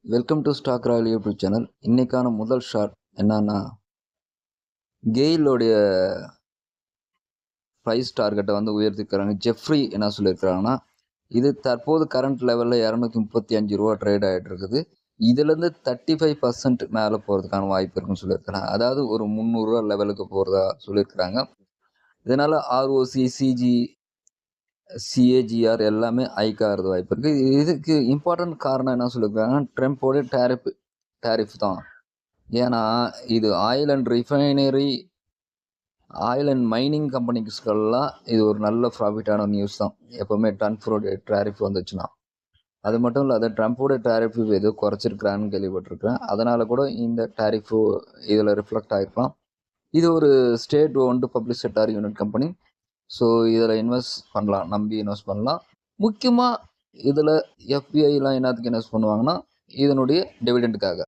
Welcome to stock royal YouTube channel. இன்னைக்கான முதல் short என்னன்னா, கெயிலோடைய ப்ரைஸ் டார்கெட்டை வந்து உயர்த்திக்கிறாங்க. ஜெஃப்ரி என்ன சொல்லியிருக்கிறாங்கன்னா, இது தற்போது கரண்ட் லெவலில் 235 ரூபா ட்ரேட் ஆகிட்டு இருக்குது. இதுலேருந்து 35% மேலே போகிறதுக்கான வாய்ப்பு இருக்குன்னு சொல்லியிருக்கிறாங்க. அதாவது ஒரு 300 ரூபா லெவலுக்கு போகிறதா சொல்லியிருக்கிறாங்க. இதனால் ஆர்ஓசி, சிஜி, சிஏஜிஆர் எல்லாமே ஹைக்காகிறது வாய்ப்பு இருக்குது. இதுக்கு இம்பார்ட்டன்ட் காரணம் என்ன சொல்லியிருக்காங்கன்னா, ட்ரம்ப்போடைய டேரிஃப் தான். ஏன்னா இது oil and refinery, oil and mining கம்பெனிஸ்கெல்லாம் இது ஒரு நல்ல ப்ராஃபிட்டான நியூஸ் தான். எப்போவுமே ட்ரம்ப்போடைய டேரிஃப் வந்துச்சுன்னா. அது மட்டும் இல்லாத ட்ரம்ப்போடைய டேரிஃப் ஏதோ குறைச்சிருக்கிறான்னு கேள்விப்பட்டிருக்கிறேன். அதனால் கூட இந்த டேரிஃபு இதில் ரிஃப்ளெக்ட் ஆகிருக்கலாம். இது ஒரு state owned public sector unit company. So இதில் இன்வெஸ்ட் பண்ணலாம், நம்பி இன்வெஸ்ட் பண்ணலாம். முக்கியமாக இதில் எஃபிஐலாம் என்னத்துக்கு இன்வெஸ்ட் பண்ணுவாங்கன்னா, இதனுடைய டிவிடெண்டுக்காக.